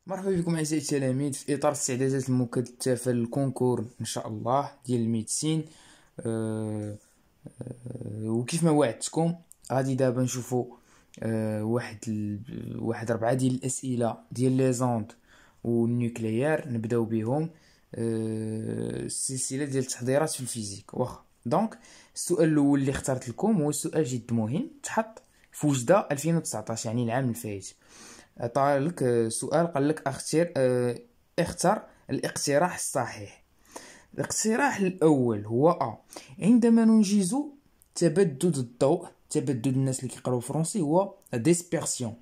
مرحبا بكم اعزائي التلاميذ في اطار الاستعدادات المكثفه للكونكور ان شاء الله ديال الميديسين. أه وكيف ما وعدتكم غادي دابا نشوفوا واحد 4 ديال الاسئله ديال لي زوند والنيوكليير نبداو بهم. السلسله ديال التحضيرات في الفيزيك واخا. دونك السؤال الاول اللي اخترت لكم هو سؤال جد مهم، تحط في وجده 2019 يعني العام الفايت. عطالك سؤال قال لك اختر الاقتراح الصحيح. الاقتراح الأول هو عندما ننجز تبدد الضوء، تبدد الناس اللي كيقراو فرنسي هو ديسبيرسيون،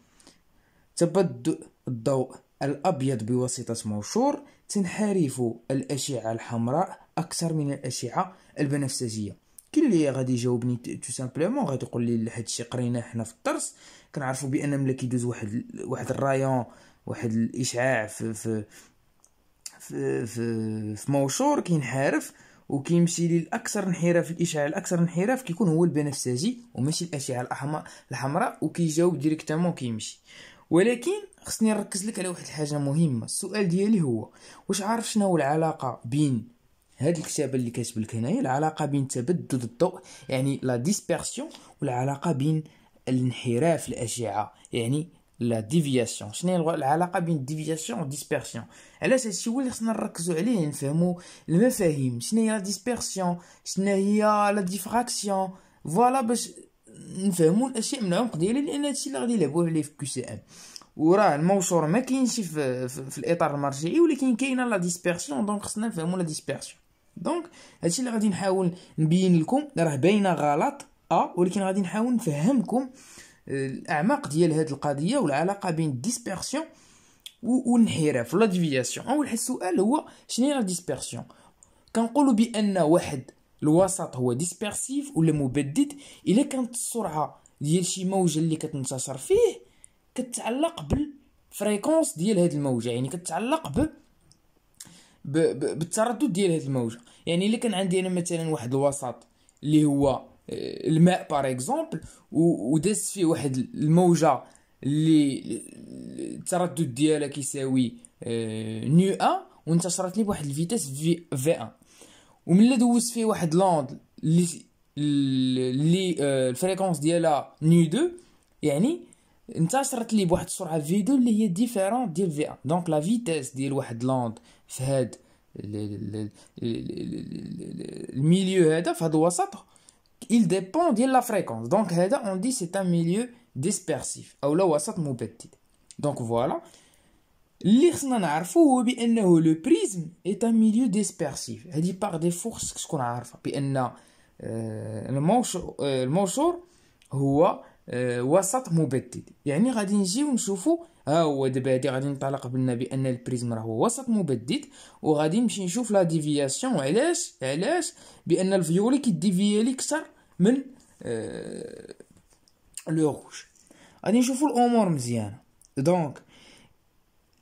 تبدد الضوء الأبيض بواسطة موشور تنحرف الأشعة الحمراء أكثر من الأشعة البنفسجية. كاين اللي غادي يجاوبني تو سامبلومون غادي يقول لي هادشي قريناه حنا في الدرس، كنعرفوا بان ملي كيدوز واحد الرايون، واحد الاشعاع في موشور كينحرف وكيمشي للاكثر انحراف، الاشعاع الاكثر انحراف كيكون هو البنفسجي وماشي الاشعه الحمراء، وكيجاوب ديريكتامون كيمشي. ولكن خصني نركز لك على واحد الحاجه مهمه. السؤال ديالي هو واش عارف شنو هو العلاقه بين هاد الكتابه اللي كاتب لك هنايا، العلاقه بين تبدد الضوء يعني لا ديسبيرسيون والعلاقه بين الانحراف الاشعه يعني لا ديفياسيون. شنو هي العلاقه بين ديفياسيون و ديسبيرسيون؟ علاش هادشي هو اللي خصنا نركزوا عليه، نفهموا المفاهيم. شنو هي لا ديسبيرسيون، شنو هي لا ديفراكسيون، فوالا باش نفهموا الاشياء من العمق ديالها، لان هادشي اللي غادي يلعبوا عليه في كيو سي ام. وراه الموشور ما كاينش في الاطار المرجعي، ولكن كاينه لا ديسبيرسيون، دونك خصنا نفهموا لا ديسبيرسيون. دونك هادشي اللي غادي نحاول نبين لكم، راه باينه غلط ولكن غادي نحاول نفهمكم الاعماق ديال هذه القضيه والعلاقه بين الديسبيرسيون والانحراف ولا ديفياسيون. اول حاجه السؤال هو شنو هي لا ديسبيرسيون؟ كنقولوا بان واحد الوسط هو ديسبيرسيف ولا مبدد الا كانت السرعه ديال شي موجه اللي كتنتشر فيه كتعلق بالفريكونس ديال هذه الموجه، يعني كتعلق بالتردد ديال هذه الموجه. يعني الا كان عندي انا مثلا واحد الوسط اللي هو الماء بار اكزومبل، ودازت فيه واحد الموجه اللي التردد ديالها كيساوي نيو ان، وانتشرت لي بواحد الفيتاس في ان، وملي دوزت فيه واحد لوند اللي الفريكونس ديالها نيو 2، يعني انتشرت لي بواحد السرعه في 2 اللي هي ديفيرون ديال في 1. دونك لا فيتاس ديال واحد لوند في هاد الميليو هذا، في هذا الوسط، il dépend de la fréquence. Donc هذا on dit c'est un milieu dispersif او لا وسط مبدد. donc voilà اللي خصنا نعرفو هو بانه لو بريزم est un milieu dispersif. هذه باغ ديفو خصك تكون عارفه بان الموشور هو وسط مبدد. يعني غادي نجيو نشوفو، ها هو دابا هادي غادي نطلق بنا بان البريزم راه هو وسط مبدد، وغادي نمشي نشوف لا ديفياسيون. علاش بان الفيولي كيديفيا لي اكثر من لو روج. غادي نشوفوا الامور مزيانه. دونك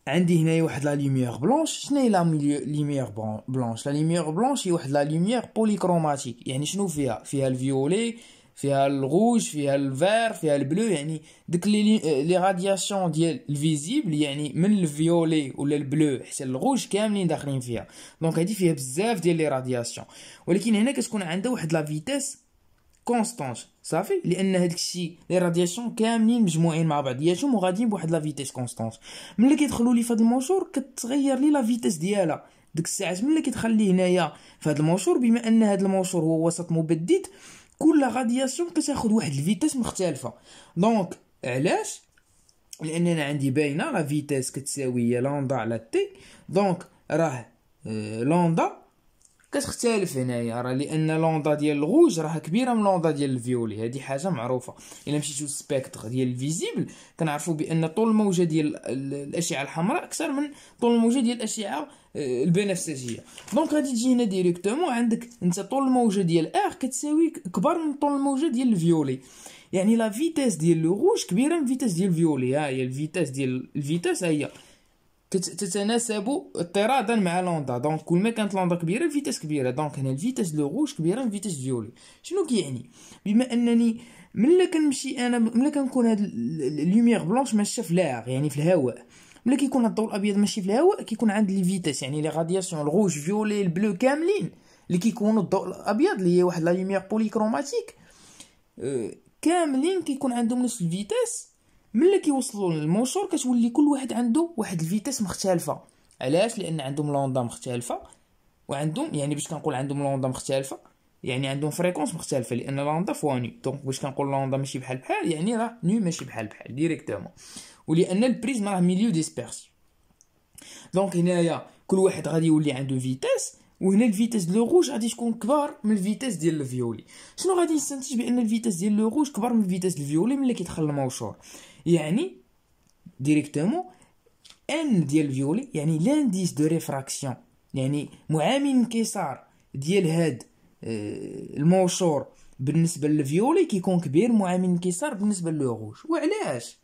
عندي هنايا واحد لا لوميير بلونش. شنو هي لا لوميير بلونش؟ لا لوميير بلونش هي واحد لا لوميير بوليكروماتيك. يعني شنو فيها الفيولي، فيها الغوج، فيها الفير، فيها البلو، يعني ديك لي رادياسيون ديال الفيزيبل، يعني من الفيولي ولا البلو حتى الغوج كاملين داخلين فيها. دونك هذه فيها بزاف ديال لي رادياسيون، ولكن هنا كتكون عندها واحد لا فيتاس كونستانت صافي، لان هذاك الشيء لي رادياسيون كاملين مجموعين مع بعضياتهم وغاديين بواحد لا فيتاس كونستانت. ملي كيدخلوا لي في هذا الموشور كتغير لي لا فيتاس ديالها ديك الساعات. ملي كيدخل لي هنايا في هذا الموشور، بما ان هذا الموشور هو وسط مبدد، كل رادياسيون كتاخذ واحد الفيتاس مختلفه. دونك علاش؟ لاننا عندي باينه لا فيتاس كتساوي لامدا على تي. دونك راه لامدا كتختلف هنايا، راه لان لوندا ديال الغوج راه كبيره من لوندا ديال الفيولي، هذه حاجه معروفه. الا مشيتو للسبيكتر ديال الفيزيبل كنعرفوا بان طول الموجه ديال الاشعه الحمراء اكثر من طول الموجه ديال الاشعه البنفسجيه. دونك غادي تجي هنا ديريكتومون عندك انت طول الموجه ديال ار كتساوي كبر من طول الموجه ديال الفيولي، يعني لا فيتاس ديال لو روج كبيره من فيتاس ديال الفيولي. ها هي الفيتاس ديال الفيتاس هي تتناسب اضطرادا مع لوندا. دونك كل ما كانت لوندا كبيره الفيتاس كبيره. دونك هنا الفيتاس لو روج كبيره من فيتاس فيولي. شنو كيعني؟ بما انني ملي كنمشي انا، ملي كنكون هاد اللوميير بلونش ماشيه في لاغ يعني في الهواء، ملي كيكون الضوء الابيض ماشي في الهواء كيكون عند لي فيتاس، يعني لي رادياسيون الغوج فيولي البلو كاملين اللي كيكونوا الضوء الابيض اللي هي واحد لا لوميير بوليكروماتيك كاملين كيكون عندهم نفس الفيتاس. ملي كيوصلوا للموشور كتولي كل واحد عنده واحد الفيتاس مختلفه. علاش؟ لان عندهم لوندا مختلفه، وعندهم يعني باش كنقول عندهم لوندا مختلفه يعني عندهم فريكونس مختلفه، لان لوندا فوا ني. دونك باش كنقول لوندا ماشي بحال يعني راه ني ماشي بحال ديريكتومون، ولان البريزم راه ميليو ديسبيرسي. دونك هنايا كل واحد غادي يولي عنده فيتاس، وهنا الفيتاس ديال لو روج غادي تكون كبار من الفيتاس ديال الفيولي. شنو غادي نستنتج؟ بان الفيتاس ديال لو روج كبر من الفيتاس الفيولي ملي كيدخل الموشور، يعني ديريكتومون ان ديال الفيولي يعني لانديس دو ريفراكسيون، يعني معامل انكسار ديال هاد الموشور بالنسبه للفيولي كيكون كبير معامل انكسار بالنسبه للو روج. وعلاش؟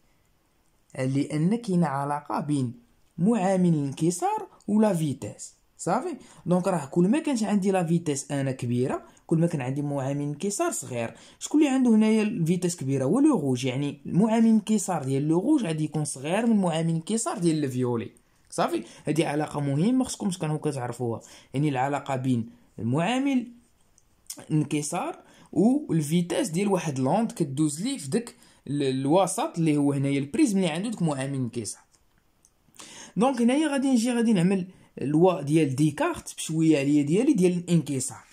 لان كاينه علاقه بين معامل الانكسار ولا فيتاس. صافي. دونك راه كل ما كانت عندي لا فيتاس انا كبيره كل ما كان عندي معامل انكسار صغير. شكون اللي عنده هنايا الفيتاس كبيره؟ هو لو روج، يعني معامل الانكسار ديال لو روج غادي يكون صغير من معامل الانكسار ديال الفيولي. صافي. هذه علاقه مهمه خصكم تكونوا كتعرفوها، يعني العلاقه بين المعامل الانكسار والفيتاس ديال واحد لوند كدوز ليه في داك الوسط اللي هو هنايا البريزم اللي عنده داك معامل الانكسار. دونك هنايا غادي نعمل لوا ديال ديكارت بشويه عليا ديال الانكسار.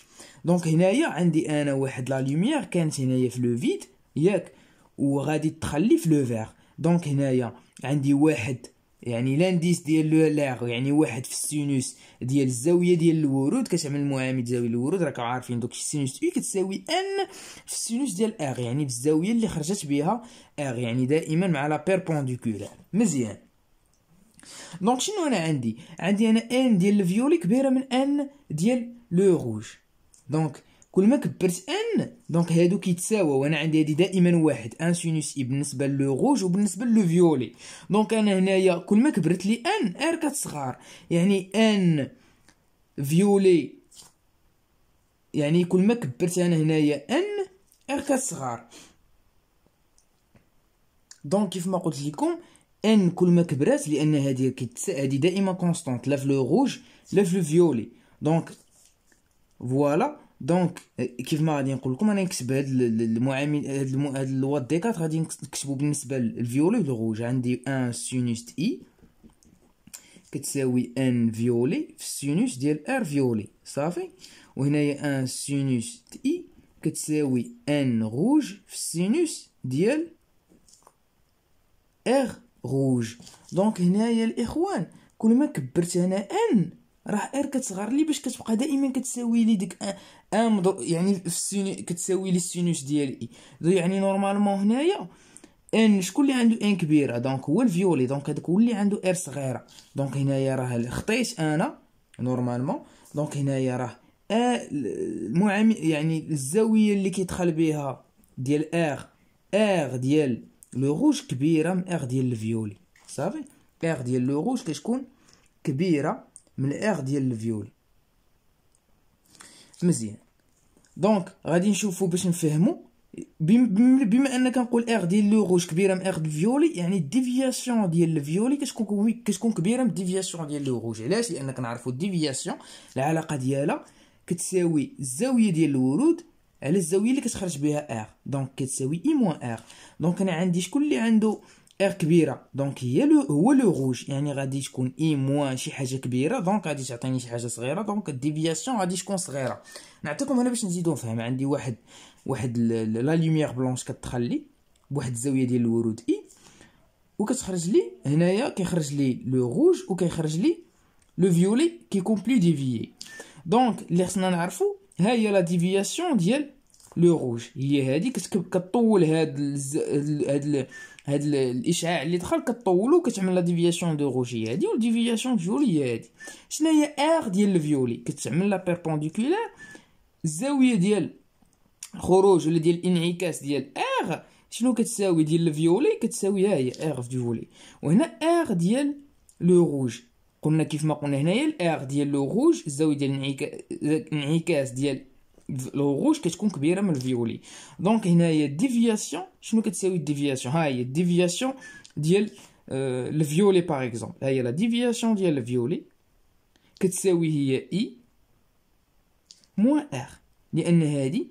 دونك هنايا عندي انا واحد لا لوميير كانت هنايا في لو فيد ياك، وغادي تخلي في لو فيغ. دونك هنايا عندي واحد يعني لانديس ديال لو لاغ، يعني واحد في السينوس ديال الزاويه ديال الورود كتعمل معامل زاويه الورود. راكم عارفين دوك السينوس اي كتساوي ان في السينوس ديال ار، يعني في الزاويه اللي خرجت بها ار، يعني دائما مع لا بيربونديكولار. مزيان. دونك شنو انا عندي انا ان ديال الفيولي كبيره من ان ديال لو روج. دونك كل ما كبرت ان دونك هادو كيتساووا، وانا عندي هادي دائما واحد ان سينوس اي بالنسبه لو روج وبالنسبه لو فيولي. دونك انا هنايا كل ما كبرت لي ان ار كتصغر، يعني ان فيولي يعني كل ما كبرت انا هنايا ان ار كتصغر. دونك كيف ما قلت لكم ان كل ما كبرات، لان هذه دائما كونستانت لا في لو روج لا في لو فيولي. دونك فوالا. دونك كيف ما غادي نقول لكم انا نكتب هاد المعامل هاد اللوا ديكارت غادي نكتبو بالنسبه للفيولي ولو روج. عندي ان سينوس اي كتساوي ان فيولي في السينوس ديال ار فيولي. صافي. وهنايا ان سينوس اي كتساوي ان روج في السينوس ديال ار روج. دونك هنايا الاخوان كل ما كبرت انا ان راه ار كتصغر لي باش كتبقى دائما كتساوي لي ديك ان يعني في السينوس كتساوي لي السينوس ديال اي. يعني نورمالمون هنايا ان شكون اللي عنده ان كبيره؟ دونك هو الفيولي. دونك هذاك هو اللي عنده ار صغيره. دونك هنايا راه خطيت انا نورمالمون. دونك هنايا راه المعامل يعني الزاويه اللي كيدخل بها ديال ار ديال لو روج كبيره من ار ديال الفيولي. صافي. ار ديال لو روج كتكون كبيره من ار ديال الفيولي. مزيان. دونك غادي نشوفوا باش نفهموا بما ان كنقول ار ديال لو روج كبيره من ار ديال الفيولي، يعني الديفياسيون ديال الفيولي كتكون كبيره من الديفياسيون ديال لو روج. علاش؟ لان كنعرفوا الديفياسيون العلاقه ديالها كتساوي الزاويه ديال الورود على الزاويه اللي كتخرج بها ار. دونك كتساوي اي موان ار. دونك انا عندي شكون اللي عنده ار كبيره؟ دونك هو لو روج، يعني غادي تكون اي موان شي حاجه كبيره. دونك غادي تعطيني شي حاجه صغيره. دونك الديفياسيون غادي تكون صغيره. نعطيكم هنا باش نزيدو نفهم. عندي واحد لا لوميير بلونش كتدخل لي بواحد الزاويه ديال الورود اي، وكتخرج لي هنايا كيخرج لي لو روج وكيخرج لي لو فيولي كيكون بلو ديفيي. دونك اللي خصنا نعرفو ها هي لا ديفياسيون ديال لو روج، هي هادي كتطول هاد الاشعاع اللي دخل كطولو كتعمل لا ديفياسيون دو روج هي هادي، والديفياسيون دو فيولي هي هادي. شنو هي ار ديال الفيولي؟ كتعمل لا بيربونديكولار الزاويه ديال خروج ولا ديال الانعكاس ديال ار شنو كتساوي ديال الفيولي؟ كتساوي ها هي ار فيولي. وهنا ار ديال لو روج قلنا كيف ما قلنا هنايا الار ديال لو روج الزاويه ديال الانعكاس ديال لو روج كتكون كبيره من الفيولي. دونك هنايا الديفياسيون شنو كتساوي الديفياسيون؟ ها هي الديفياسيون ديال الفيولي باغ اكزومبل، ها هي لا ديفياسيون ديال الفيولي كتساوي هي اي موان ار، لان هادي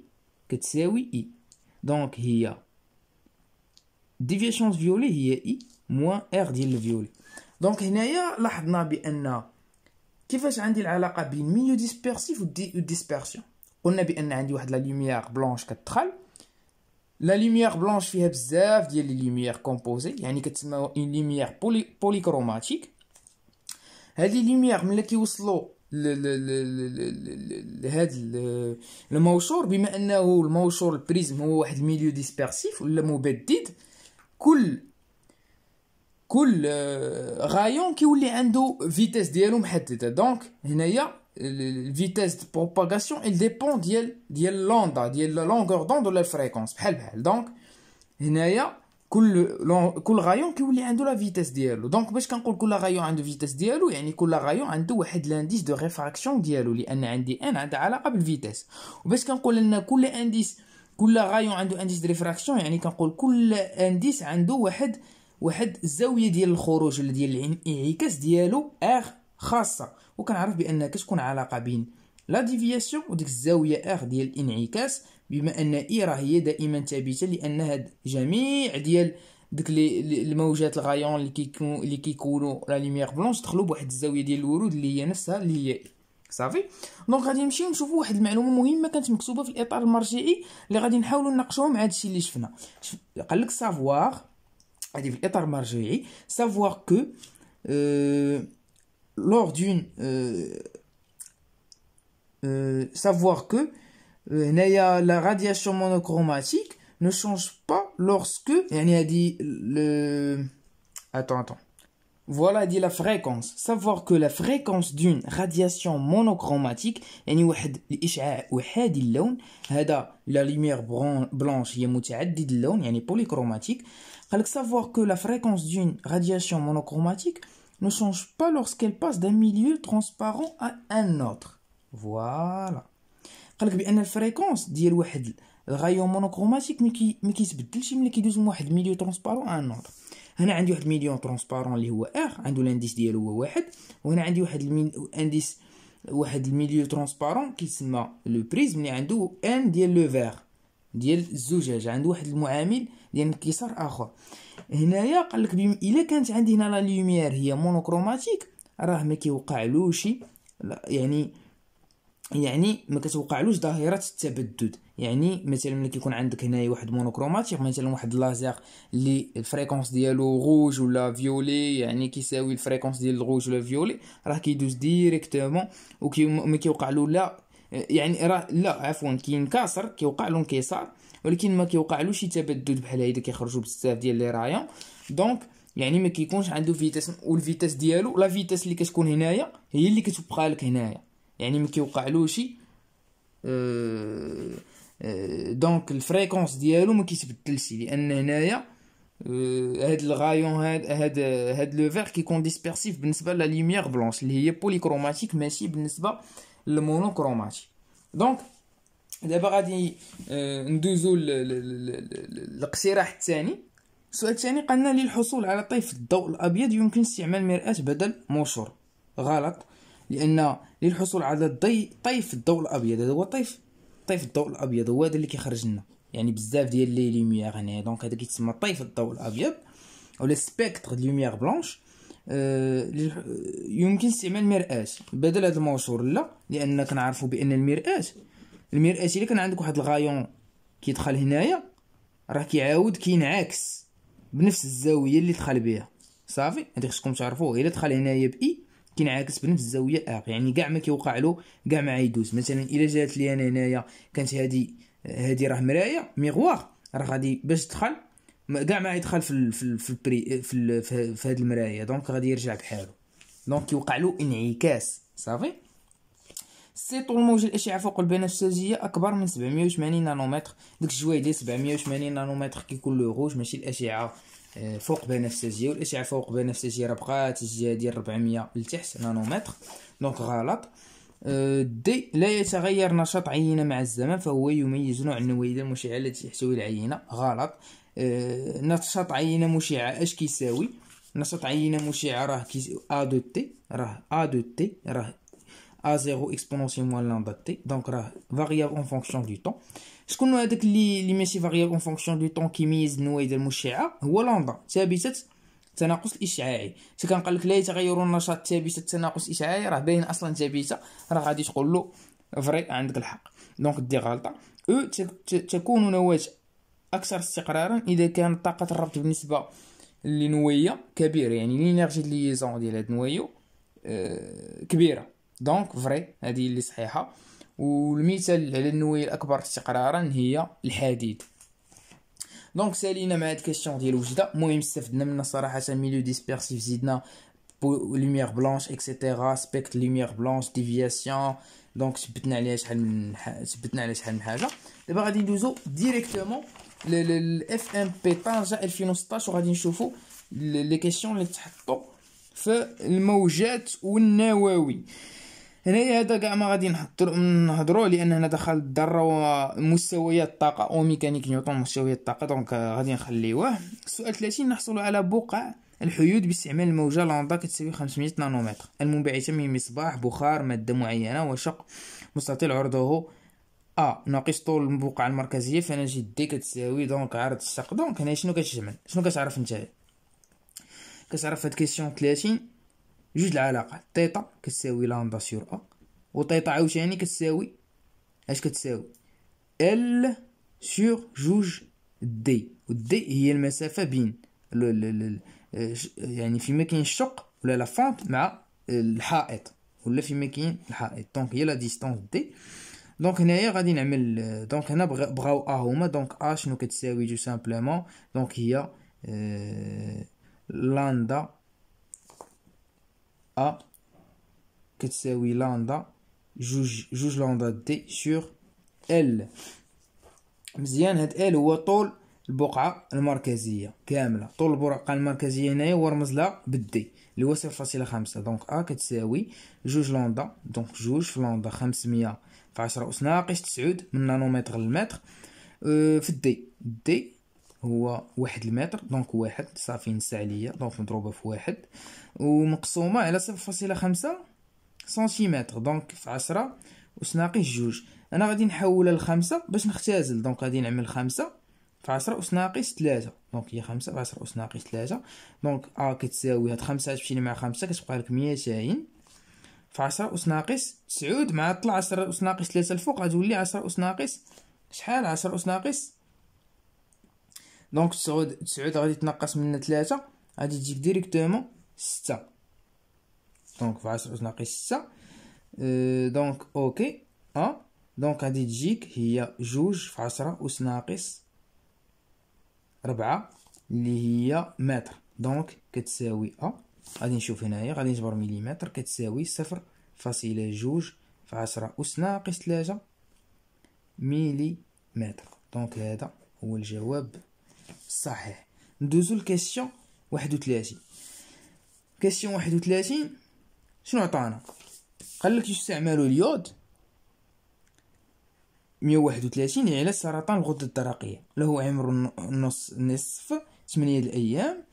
كتساوي اي، دونك هي ديفياسيون فيولي هي اي موان ار ديال الفيولي. دونك هنايا لاحظنا بان كيفاش عندي العلاقه بين ميليو ديسبيرسيف و ديسبيرسيون. قلنا بان عندي واحد لا لوميير بلونش كتدخل، لا لوميير بلونش فيها بزاف ديال لي لوميير كومبوزي، يعني كتسمى اون لوميير بوليكروماتيك. هاد لي لوميير ملي كيوصلوا لهاد الموشور، بما انه الموشور البريزم هو واحد الميليو ديسبيرسيف ولا مبدد، كل غايون كيولي عنده فيتاس ديالو محدده. دونك هنايا الفيتاس دو بروباغاسيون il ديبون ديال لوندا، ديال لا لونغور دوند ولا الفريكونس بحال. دونك هنايا كل غايون كيولي عنده لا فيتاس ديالو. دونك باش كنقول كل غايون عنده فيتاس ديالو، يعني كل غايون عنده واحد لانديس دو ريفراكسيون ديالو، لان عندي ان عندها علاقه بالفيتاس. وباش كنقول ان كل غايون عنده انديس دو ريفراكسيون، يعني كنقول كل انديس عنده واحد الزاويه ديال الخروج ولا ديال الانعكاس ديالو ار خاصه. وكنعرف بان كتكون علاقه بين لا ديفياسيون وديك الزاويه ار ديال الانعكاس، بما ان اي راه هي دائما ثابته، لان هاد جميع ديال ديك الموجات الغايون اللي كيكونوا لا لوميير بلونش دخلوا بواحد الزاويه ديال الورود اللي هي نفسها اللي هي صافي. دونك غادي نمشيو نشوفوا واحد المعلومه مهمه كانت مكتوبه في الاطار المرجعي اللي غادي نحاولوا نناقشوها مع هادشي اللي شفنا. قال لك سافوار، هادي في الاطار المرجعي، savoir que lors d'une savoir que هنايا la radiation monochromatique ne change pas lorsque يعني هادي attends voilà dit la fréquence. Savoir que la fréquence d'une radiation monochromatique يعني واحد الاشعاع احادي اللون، هذا لا لوميير بلانش هي متعدد اللون يعني بوليكروماتيك. قال لك savoir que la fréquence d'une radiation monochromatique ne change pas lorsqu'elle passe d'un milieu transparent à un autre. Voilà. قال لك بان الفريكونس ديال واحد الغايون مونوكروماتيك ما كيتبدلش ملي كيدوز من واحد ميليو ترونسبارون ان اوتر. هنا عندي واحد ميليون ترونسبارون اللي هو ار، عنده الانديس ديالو هو واحد، وهنا عندي واحد الميليو ترونسبارون كيتسمى لو بريزم اللي عنده ان ديال لو فير ديال الزجاج، عنده واحد المعامل ديال انكسار اخر. هنايا قال لك الا كانت عندي هنا لا لوميير هي مونوكروماتيك راه ما كيوقعلوش يعني ما كتوقعلوش ظاهره التبدد. يعني مثلا ملي كيكون عندك هنايا واحد مونوكروماتيك، مثلا واحد لازير اللي الفريكونس ديالو روج ولا فيولي، يعني كيساوي الفريكونس ديال الروج ولا فيولي، راه كيدوز ديريكتومون وما كيوقعلو لا يعني راه لا عفوا كينكسر، كيوقع له انكسار، ولكن ما كيوقعلوش تبدد بحال هيدا كيخرجوا بزاف ديال لي رايون. دونك يعني ما كيكونش عنده فيتاس، والفيتاس ديالو لا فيتاس اللي كتكون هنايا هي اللي كتبقى لك هنايا، يعني ما كيوقعلوش دونك الفريكونس ديالو ما كيتبدلش، لان هنايا هاد الغايون هاد لو فير كيكون ديسبيرسيف بالنسبه لا لوميير بلونش اللي هي بوليكروماتيك، ماشي بالنسبه للمونوكروماتيك. دونك دابا غادي ندوزو للاقتراح الثاني. السؤال الثاني قالنا للحصول على طيف الضوء الابيض يمكن استعمال مرآة بدل منشور. غلط، لان للحصول على طيف الضوء الابيض، هذا هو طيف الضوء الابيض هو هذا اللي كيخرج لنا يعني بزاف ديال لي لوميير هنا. دونك هذا كيتسمى طيف الضوء الابيض ولا سبيكتر دو لوميير بلانش. يمكن استعمال مرآة بدل هذا المنشور. لا، لان كنعرفوا بان المرآة الا كان عندك واحد الغايون كيدخل هنايا راه كيعاود كينعكس بنفس الزاويه اللي دخل بها. صافي، هادي خصكم تعرفوه، الا دخل هنايا باي كينعكس بنفس الزاويه ار، يعني كاع ما كيوقع له كاع ما يدوز. مثلا الا جات لي انا هنايا كانت هادي راه مرايه ميغوار، راه غادي باش تدخل كاع ما يدخل في هاد المرايه، دونك غادي يرجع بحالو، دونك كيوقع له انعكاس. صافي. سي طول موج الاشعه فوق البنفسجيه اكبر من 780 نانومتر. داك الجوايع ديال 780 نانومتر كيكون لو روج، ماشي الاشعه فوق بنفسجيه، والاشعه فوق بنفسجيه راه بقات الجهه ديال 400 لتحت نانومتر، دونك غلط. دي لا يتغير نشاط عينه مع الزمن فهو يميز نوع النويده المشعه التي تحتوي العينه. غلط. نشاط عينه مشعه اش كيساوي؟ نشاط عينة مشعة راه ا دو تي، راه ا دو تي راه A0 exponentielle moins lambda t، donc راه variable en fonction du temps. شكون هذاك اللي ماشي variable en fonction du temps كيميز النويضه المشعه؟ هو لامدا، ثابته التناقص الاشعاعي. اش كنقول لك لا يتغير النشاط ثابته التناقص الاشعاعي، راه باين اصلا ثابته، راه غادي تقول له فري، عندك الحق. دونك دي غلطه. او تكون نواه اكثر استقرارا اذا كانت طاقه الربط بالنسبه للنويه كبيره، يعني لينيرجي ديال ليزون ديال هاد النويو كبيره. دونك فري، هذه اللي صحيحه. والمثال على النواه الاكبر استقرارا هي الحديد. دونك سالينا مع هاد الكيسيون ديال الوجده. المهم استفدنا منها صراحه ميليو ديسبيرسيف، زيدنا لوميير بلانش اكسيتيرا، سبيكت لوميير بلانش، ديفياسيون. دونك ثبتنا عليها شحال من حاجه. دابا غادي ندوزو ديريكتومون الاف ام بي طنجة 2016 وغادي نشوفو لي كيسيون اللي تحطوا في الموجات والنواوي. هنايا هذا كاع ما غادي نهضروا لان هنا دخل الذره ومستويات الطاقه او ميكانيك نيوتن مستويات الطاقه، دونك غادي نخليوه. السؤال 30، نحصل على بقع الحيود باستعمال الموجه لامدا كتساوي 500 نانومتر المنبعثه من مصباح بخار ماده معينه وشق مستطيل عرضه ناقص طول البقعه المركزيه، فنجد دي كتساوي دونك عرض الشق. دونك هنا شنو كتعمل؟ شنو كتعرف نتايا؟ كتعرف هاد كيسيون 30 جوج العلاقات، تيتا كتساوي لامدا سور ا، وتيتا عاوتاني كتساوي اش كتساوي؟ ال سور جوج دي، والدي هي المسافه بين يعني فيما كاين الشق ولا لا فونت مع الحائط، ولا فيما كاين الحائط، دونك هي لا ديستانس دي. دونك هنايا غادي نعمل، دونك هنا بغاو هما، دونك شنو كتساوي جو سامبلومون؟ دونك هي لاندا ا كتساوي لاندا جوج لاندا دي سور ال. مزيان، هاد ال هو طول البقعه المركزيه كامله، طول البقعه المركزيه هنايا هو رمز لها بالدي اللي هو 0.5. دونك كتساوي جوج لاندا، دونك جوج في لاندا 500 في 10 أس ناقص 9 من نانومتر للمتر في الدي هو 1 المتر، دونك 1 صافي نسى عليا، دونك مضروبه في 1 ومقسومه على 0.5 سنتيمتر، دونك في 10 أس ناقص جوج. انا غادي نحولها لخمسة باش نختزل، دونك غادي نعمل 5 في 10 أس ناقص 3، دونك هي 5 في 10 أس ناقص 3. دونك كتساوي هاد 5 تمشي مع 5 كتبقى لك 200 في 10 أس ناقص 9 مع طلع 10 أس ناقص 3 الفوق غتولي 10 أس ناقص شحال؟ 10 أس ناقص، دونك 9 غادي تنقص من 3 غادي تجيك ديريكتومون 6، دونك في 10 أس ناقص 6. دونك اوكي دونك غادي تجيك هي جوج في 10 أس ناقص 4 اللي هي متر، دونك كتساوي غادي نشوف هنايا، غادي نجبر مليمتر، كتساوي 0.2 في 10 أس ناقص 3 مليمتر. دونك هذا هو الجواب الصحيح. ندوزو لكيسيون 31. كيسيون 31 شنو عطانا؟ قالك يستعمل اليود 131 لعلاج سرطان الغدة الدرقية، له عمر نصف 8 الأيام،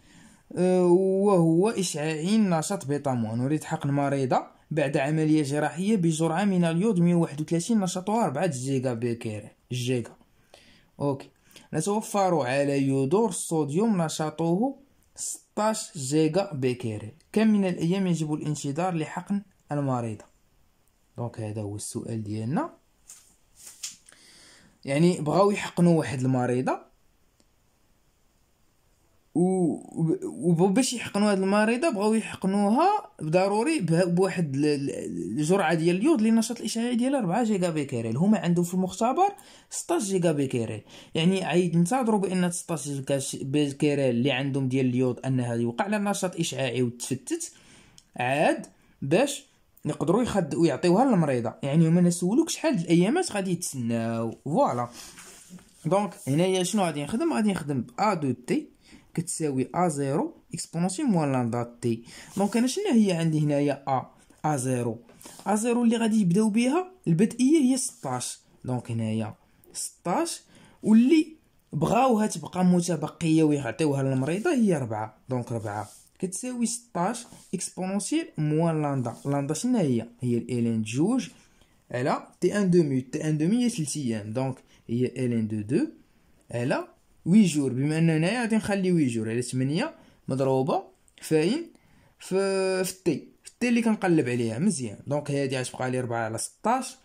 وهو إشعاعي نشاط بيتا-. نريد حقن مريضة بعد عملية جراحية بجرعة من اليود 131 نشاطها 4 جيجا بكيري اوكي. نتوفر على يودور الصوديوم نشاطه 16 جيجا بكيري، كم من الأيام يجب الانتظار لحقن المريضة؟ دونك هذا هو السؤال ديالنا. يعني بغاو يحقنوا واحد المريضه وباش يحقنوا هاد المريضه بغاو يحقنوها ضروري بواحد الجرعه ديال اليود اللي النشاط الاشعاعي ديالها 4 جيجا بكيري. هما عندهم في المختبر 16 جيجا بكيري، يعني عايد ننتظروا بان 16 جيجا بكيري اللي عندهم ديال اليود انها يوقع لها نشاط اشعاعي وتفتت عاد باش يقدروا يخدوا يعطيوها للمريضه. يعني هما نسولوك شحال الايامات غادي تسناو، فوالا. دونك هنايا شنو غادي نخدم؟ غادي نخدم ا دو تي كتساوي ا0 اكسبونونسيال موان لامدا تي. دونك انا شنو هي عندي هنايا ا0 اللي غادي يبداو بها البدئيه هي 16، دونك هنايا 16 واللي بغاوها تبقى متبقيه ويعطيوها للمريضه هي 4، دونك 4 كتساوي 16 اكسبونونسيال موان لاندا. لاندا شنو هي الالين جوج على تي ان دومي. تي ان دومي هي 3 ايام، دونك هي الين دو 2 على 8 جور. بما ان هنايا غادي نخلي 8 جور على 8 مضروبه فاين في التي اللي كنقلب عليها مزيان. دونك هادي غتبقى لي 4 على 16.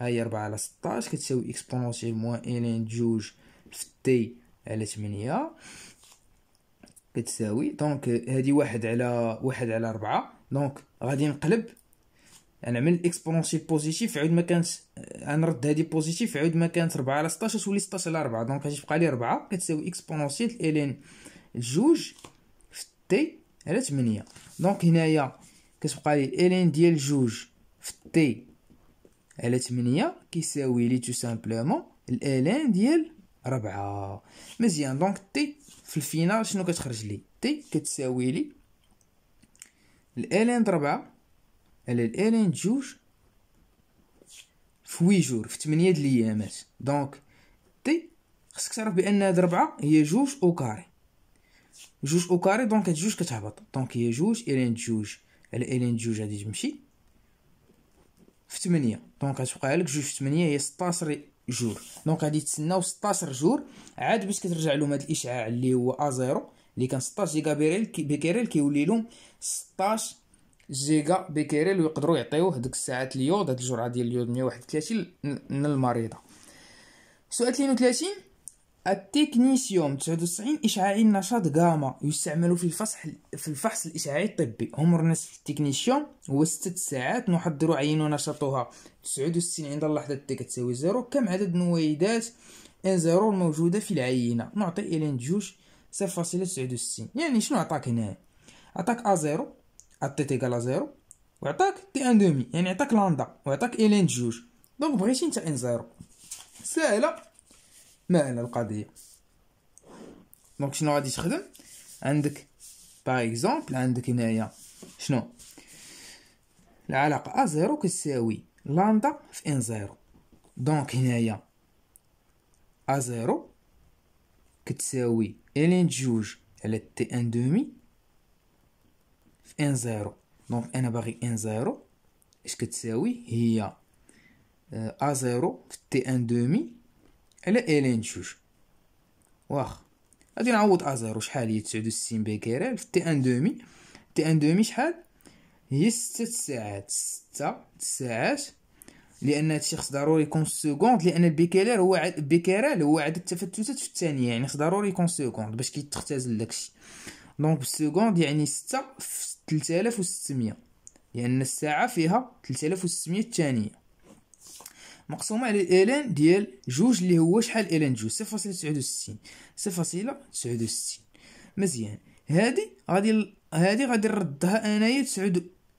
ها هي 4 على 16 كتساوي اكسبونونسيال موان الين جوج في تي على 8 كتساوي. دونك هادي 1 على 4. دونك غادي نقلب، نعمل الاكسبونونسيال بوزيتيف عود ما كانت، غنرد هادي بوزيتيف عود ما كانت 4 على 16 تولي 16 على 4. دونك غادي تبقى لي 4 كتساوي اكسبونونسيال الين جوج في تي على 8. دونك هنايا كتبقى لي الين ديال جوج في تي على 8 كيساوي لي تو سامبلومون الالين ديال 4. مزيان. دونك تي في الفينال شنو كتخرج لي؟ تي كتساوي لي الالين د 4 على الالين جوج في 8 جور في 8 د الايامات. دونك تي خصك تعرف بان هاد 4 هي جوج او كاري. جوج او كاري دونك هاد جوج كتهبط. دونك هي جوج الين جوج على الين جوج غادي تمشي في 8. دونك غتبقى لك جوج في 8 هي 16 جور. دونك غادي تسناو 16 جور عاد باش كترجع لهم هاد الاشعاع اللي هو A0 اللي كان 16 جيجا بيكريل كيولي لهم 16 جيجا بيكريل ويقدروا يعطيوه هذوك الساعات اليود، هاد الجرعه ديال اليود 131 للمريضه. سؤال 32 التكنيسيوم 99 إشعاعي النشاط غاما يستعمل في الفحص الإشعاعي الطبي. عمر نصف التكنيسيوم هو 6 ساعات. نحضر عين نشاطها 69 عند اللحظة تي كتساوي 0. كم عدد نويدات ان 0 الموجودة في العينة؟ نعطي الين جوج 0.69. يعني شنو عطاك هنا؟ عطاك A0 تي تيكال 0 وعطاك تي ان دومي، يعني عطاك لاندا وعطاك الين جوج. دونك بغيتي نتا ان 0 ساهلة ماهلة القضية. دونك شنو غادي تخدم؟ عندك باغ اكزومبل عندك هنايا شنو العلاقة A0 كتساوي لاندا في ان 0. دونك هنايا A0 كتساوي الين جوج على تي ان دومي في ان 0. دونك انا باغي ان 0 اش كتساوي؟ هي A0 في تي ان دومي على الين جوج. واخا غادي نعوض A0 شحال هي 69 بكريل في تي ان دومي. تي ان دومي شحال هي 6 ساعات. 6 ساعات لان هادشي خص ضروري يكون سكوند، لان البكريل هو عدد التفتتات في الثانيه، يعني خص ضروري يكون سكوند باش كيتختزل داكشي. دونك بالسكوند يعني 6 في 3600 لان الساعه فيها 3600 الثانيه مقسومه على الالين ديال جوج اللي هو شحال الين جوج 0.69. 0.69 مزيان. هادي غادي نردها انايا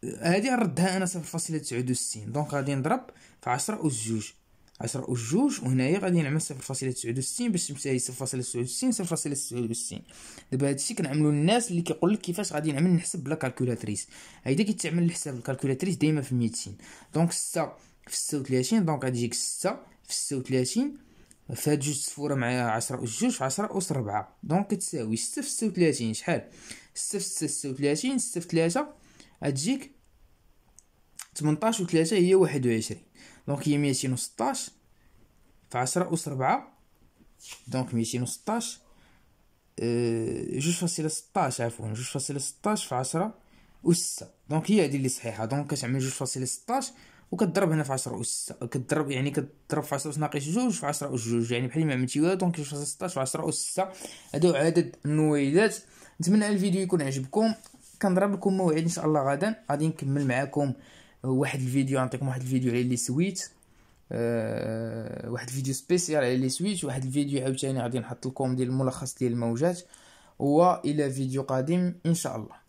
هادي غنردها انا 0.69. دونك غادي نضرب في 10 أس جوج 10 أس جوج وهنايا غادي نعمل 0.69 باش تمشي 0.69. دابا هادشي كنعملو للناس اللي كيقول لك كيفاش غادي نعمل نحسب بلا كالكولاتريس. هيدا كيتعمل الحساب الكالكولاتريس ديما في الميديسين. دونك 6 في 36 دونك غادي يجيك 6 في 36 في هاد جوج صفورة مع 10 أس جوج في 10 أس 4. دونك كتساوي 6 في 36 شحال؟ 6 في 36 6 في 3 غتجيك 18 و 3 هي 21. دونك هي 216 في 10 أس 4. دونك 216 2.16 عفوا 2.16 في 10 أس 6. دونك هي هادي اللي صحيحة. دونك كتعمل 2.16 وكتضرب هنا في 10 أس 6 كتضرب يعني كتضرب في 10 أس ناقص جوج في 10 أس جوج يعني بحال ما عملتي والو. دونك 2.16 في 10 أس 6 هادو عدد النويدات. نتمنى الفيديو يكون عجبكم. كنضرب لكم موعد ان شاء الله غدا غادي نكمل معكم واحد الفيديو، نعطيكم واحد الفيديو على لي سويت، واحد الفيديو سبيسيال على لي سويت، واحد الفيديو عاوتاني غادي نحط لكم ديال الملخص ديال الموجات، والى فيديو قادم ان شاء الله.